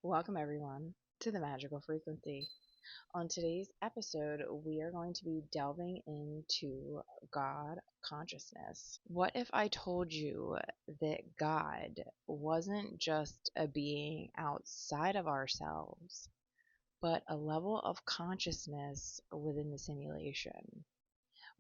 Welcome, everyone, to the Magical Frequency. On today's episode, we are going to be delving into God consciousness. What if I told you that God wasn't just a being outside of ourselves, but a level of consciousness within the simulation?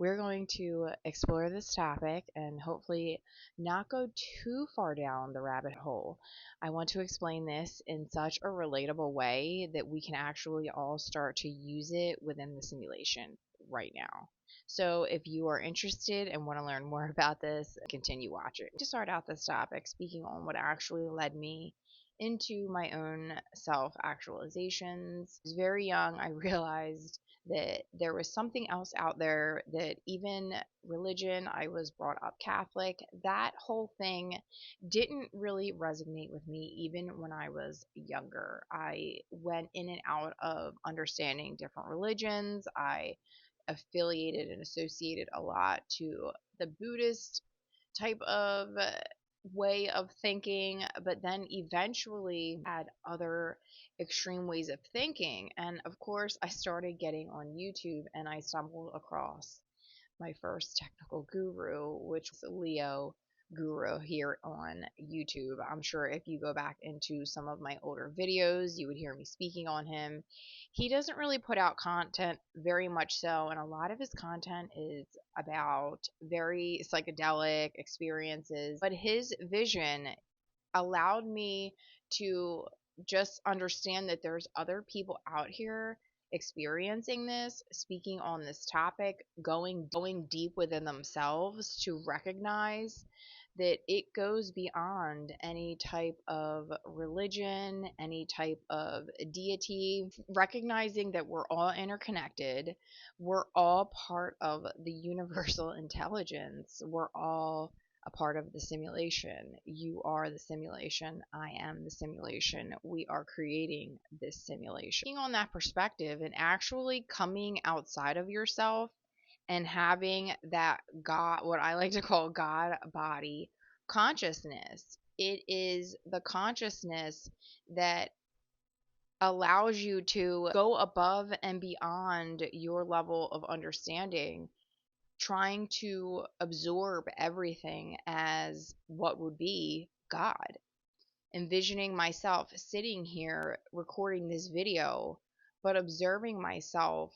We're going to explore this topic and hopefully not go too far down the rabbit hole. I want to explain this in such a relatable way that we can actually all start to use it within the simulation right now. So, if you are interested and want to learn more about this, continue watching. To start out this topic, speaking on what actually led me into my own self actualizations. I was very young. I realized that there was something else out there, that even religion, I was brought up Catholic, that whole thing didn't really resonate with me even when I was younger. I went in and out of understanding different religions. I affiliated and associated a lot to the Buddhist type of way of thinking, but then eventually had other extreme ways of thinking. And of course, I started getting on YouTube and I stumbled across my first technical guru, which was Leo Guru here on YouTube. I'm sure if you go back into some of my older videos, you would hear me speaking on him. He doesn't really put out content very much so, and a lot of his content is about very psychedelic experiences, but his vision allowed me to just understand that there's other people out here experiencing this, speaking on this topic, going deep within themselves to recognize that it goes beyond any type of religion, any type of deity, recognizing that we're all interconnected, we're all part of the universal intelligence, we're all a part of the simulation. You are the simulation. I am the simulation. We are creating this simulation. Being on that perspective and actually coming outside of yourself and having that God, what I like to call God body consciousness. It is the consciousness that allows you to go above and beyond your level of understanding, trying to absorb everything as what would be God. Envisioning myself sitting here recording this video, but observing myself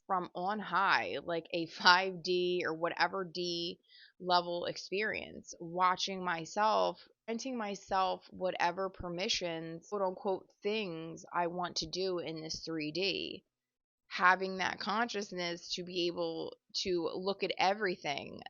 from on high, like a 5D or whatever D level experience, watching myself, granting myself whatever permissions, quote unquote, things I want to do in this 3D, having that consciousness to be able to look at everything.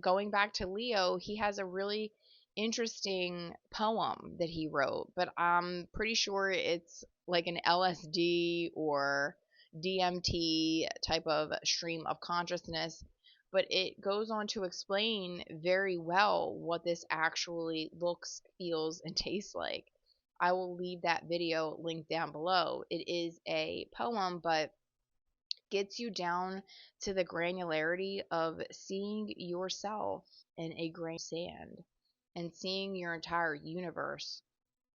Going back to Leo, he has a really interesting poem that he wrote, but I'm pretty sure it's like an LSD or DMT type of stream of consciousness. But it goes on to explain very well what this actually looks, feels, and tastes like. I will leave that video linked down below. It is a poem, but gets you down to the granularity of seeing yourself in a grain of sand and seeing your entire universe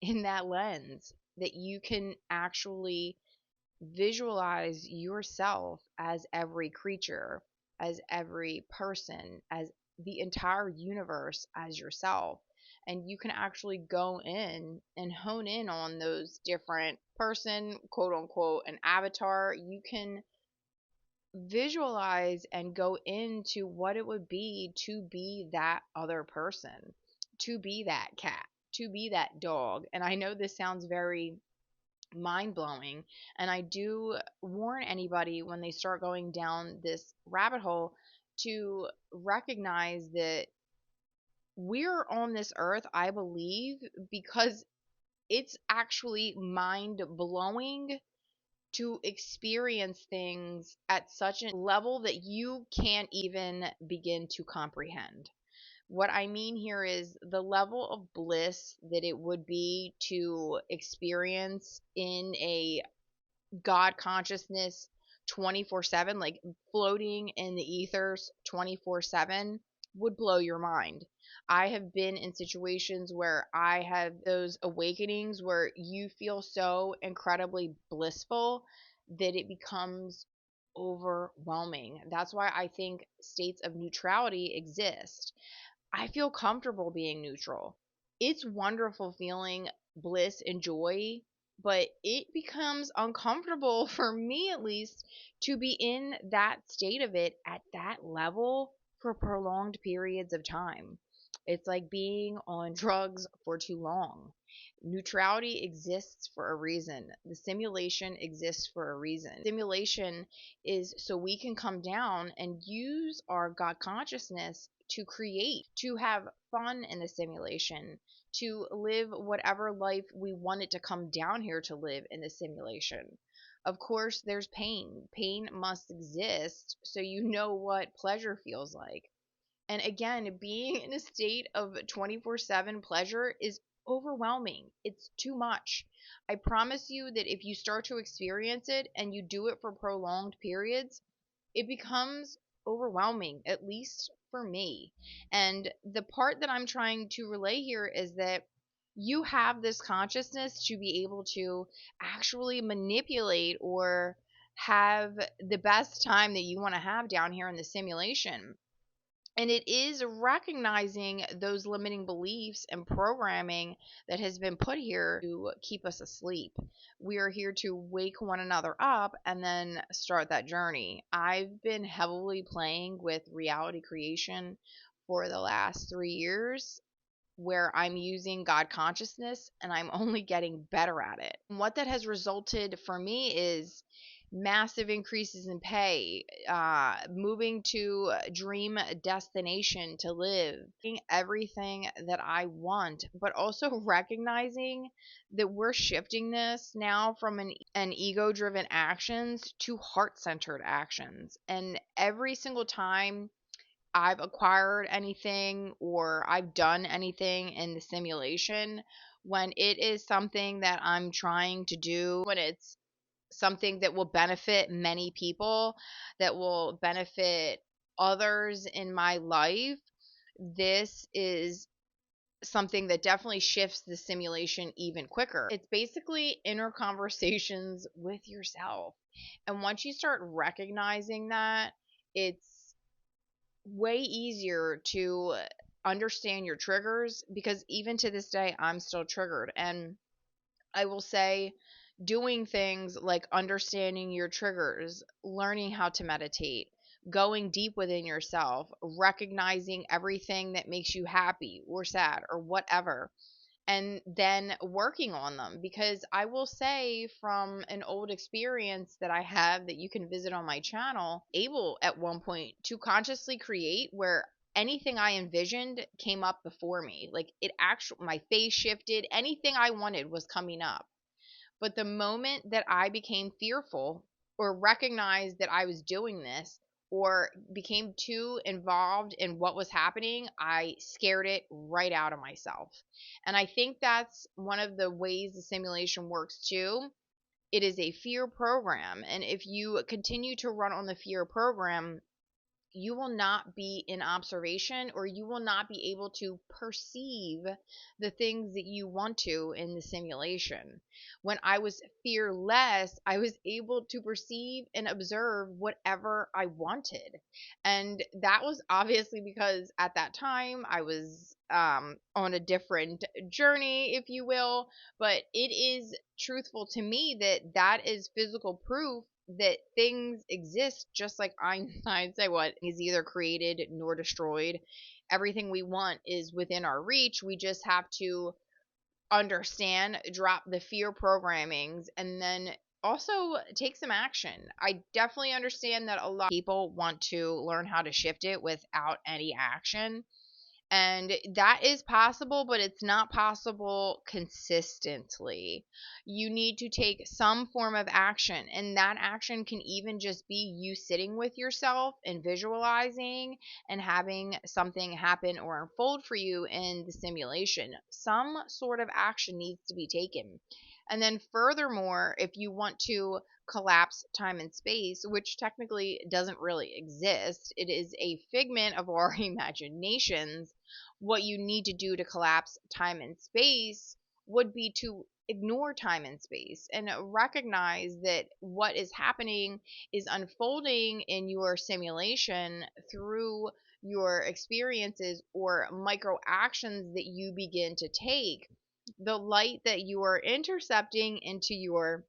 in that lens, that you can actually visualize yourself as every creature, as every person, as the entire universe as yourself. And you can actually go in and hone in on those different person, quote unquote, an avatar. You can visualize and go into what it would be to be that other person, to be that cat, to be that dog. And I know this sounds very mind blowing, and I do warn anybody when they start going down this rabbit hole to recognize that we're on this earth, I believe, because it's actually mind blowing to experience things at such a level that you can't even begin to comprehend. What I mean here is the level of bliss that it would be to experience in a God consciousness 24/7, like floating in the ethers 24/7, would blow your mind. I have been in situations where I have those awakenings where you feel so incredibly blissful that it becomes overwhelming. That's why I think states of neutrality exist. I feel comfortable being neutral. It's wonderful feeling bliss and joy, but it becomes uncomfortable for me at least to be in that state of it at that level for prolonged periods of time. It's like being on drugs for too long. Neutrality exists for a reason. The simulation exists for a reason. Simulation is so we can come down and use our God consciousness to create, to have fun in the simulation, to live whatever life we wanted to come down here to live in the simulation. Of course, there's pain. Pain must exist so you know what pleasure feels like. And again, being in a state of 24/7 pleasure is overwhelming. It's too much. I promise you that if you start to experience it and you do it for prolonged periods, it becomes overwhelming, at least for me. And the part that I'm trying to relay here is that you have this consciousness to be able to actually manipulate or have the best time that you want to have down here in the simulation. And it is recognizing those limiting beliefs and programming that has been put here to keep us asleep. We are here to wake one another up and then start that journey. I've been heavily playing with reality creation for the last 3 years, where I'm using God consciousness and I'm only getting better at it. And what that has resulted for me is massive increases in pay, moving to a dream destination to live, getting everything that I want, but also recognizing that we're shifting this now from an ego driven actions to heart centered actions. And every single time I've acquired anything or I've done anything in the simulation, when it is something that I'm trying to do, when it's something that will benefit many people, that will benefit others in my life, this is something that definitely shifts the simulation even quicker. It's basically inner conversations with yourself. And once you start recognizing that, it's way easier to understand your triggers, because even to this day I'm still triggered. And I will say, doing things like understanding your triggers, learning how to meditate, going deep within yourself, recognizing everything that makes you happy or sad or whatever, and then working on them. Because I will say, from an old experience that I have that you can visit on my channel, able at one point to consciously create where anything I envisioned came up before me. Like, it actually, my face shifted, anything I wanted was coming up. But the moment that I became fearful or recognized that I was doing this or became too involved in what was happening, I scared it right out of myself. And I think that's one of the ways the simulation works too. It is a fear program. And if you continue to run on the fear program, you will not be in observation, or you will not be able to perceive the things that you want to in the simulation. When I was fearless, I was able to perceive and observe whatever I wanted. And that was obviously because at that time I was on a different journey, if you will. But it is truthful to me that that is physical proof that things exist, just like Einstein said, what is either created nor destroyed. Everything we want is within our reach. We just have to understand, drop the fear programmings, and then also take some action. I definitely understand that a lot of people want to learn how to shift it without any action. And that is possible, but it's not possible consistently. You need to take some form of action, and that action can even just be you sitting with yourself and visualizing and having something happen or unfold for you in the simulation. Some sort of action needs to be taken. And then furthermore, if you want to collapse time and space, which technically doesn't really exist, it is a figment of our imaginations. What you need to do to collapse time and space would be to ignore time and space and recognize that what is happening is unfolding in your simulation through your experiences or micro actions that you begin to take. The light that you are intercepting into your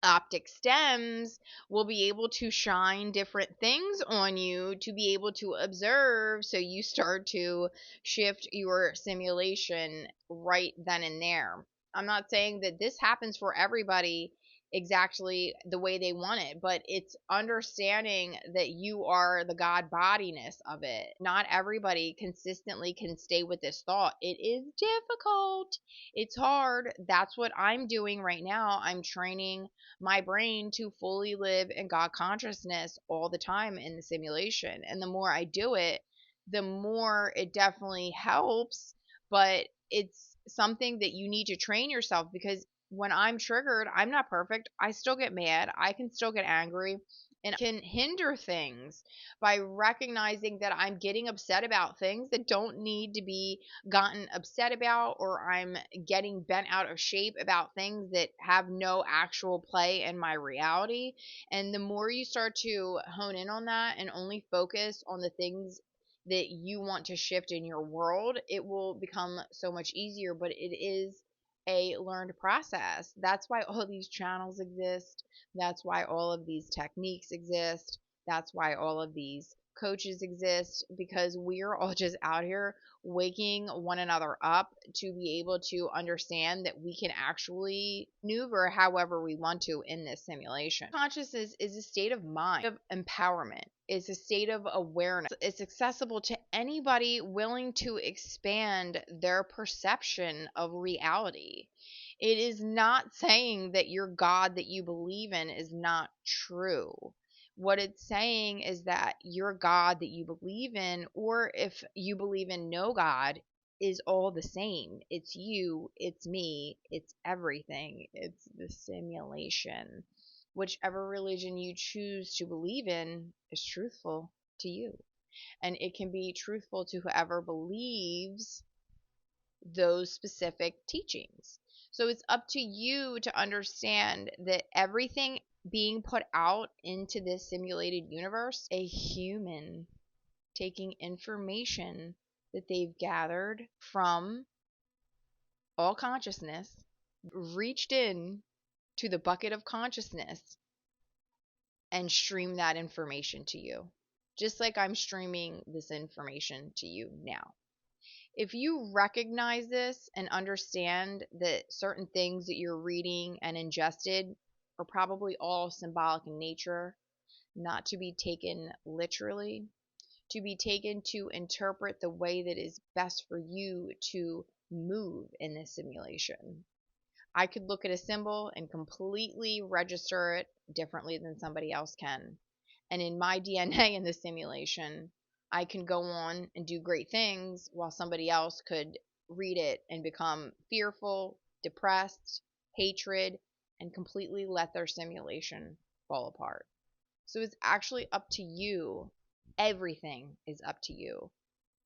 optic stems will be able to shine different things on you to be able to observe, so you start to shift your simulation right then and there. I'm not saying that this happens for everybody exactly the way they want it, but it's understanding that you are the God bodiness of it. Not everybody consistently can stay with this thought. It is difficult. It's hard. That's what I'm doing right now. I'm training my brain to fully live in God consciousness all the time in the simulation. And the more I do it, the more it definitely helps. But it's something that you need to train yourself, because when I'm triggered, I'm not perfect. I still get mad. I can still get angry and can hinder things by recognizing that I'm getting upset about things that don't need to be gotten upset about, or I'm getting bent out of shape about things that have no actual play in my reality. And the more you start to hone in on that and only focus on the things that you want to shift in your world, it will become so much easier. But it is a learned process. That's why all these channels exist. That's why all of these techniques exist. That's why all of these coaches exist, because we're all just out here waking one another up to be able to understand that we can actually maneuver however we want to in this simulation. Consciousness is a state of mind, of empowerment. It's a state of awareness. It's accessible to anybody willing to expand their perception of reality. It is not saying that your God that you believe in is not true. What it's saying is that your God that you believe in, or if you believe in no God, is all the same. It's you, it's me, it's everything. It's the simulation. Whichever religion you choose to believe in is truthful to you. And it can be truthful to whoever believes those specific teachings. So it's up to you to understand that everything being put out into this simulated universe, a human taking information that they've gathered from all consciousness, reached in to the bucket of consciousness and stream that information to you. Just like I'm streaming this information to you now. If you recognize this and understand that certain things that you're reading and ingested are probably all symbolic in nature, not to be taken literally, to be taken to interpret the way that is best for you to move in this simulation. I could look at a symbol and completely register it differently than somebody else can. And in my DNA in the simulation, I can go on and do great things while somebody else could read it and become fearful, depressed, hatred, and completely let their simulation fall apart. So it's actually up to you. Everything is up to you,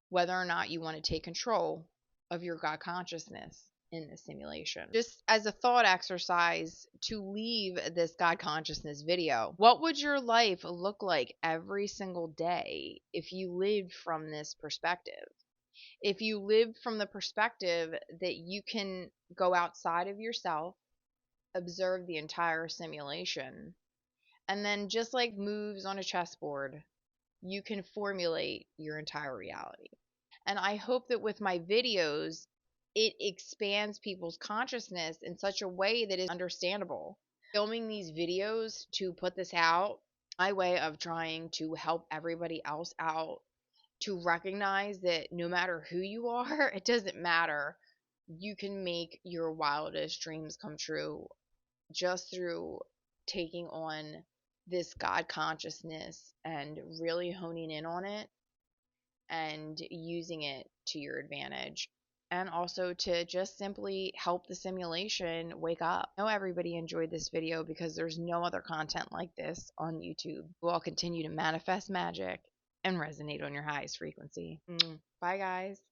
whether or not you want to take control of your God consciousness in this simulation. Just as a thought exercise to leave this God consciousness video, what would your life look like every single day if you lived from this perspective? If you lived from the perspective that you can go outside of yourself, observe the entire simulation, and then just like moves on a chessboard, you can formulate your entire reality. And I hope that with my videos, it expands people's consciousness in such a way that is understandable. Filming these videos to put this out, my way of trying to help everybody else out to recognize that no matter who you are, it doesn't matter. You can make your wildest dreams come true just through taking on this God consciousness and really honing in on it and using it to your advantage and also to just simply help the simulation wake up. I know everybody enjoyed this video because there's no other content like this on YouTube. We'll all continue to manifest magic and resonate on your highest frequency. Bye, guys.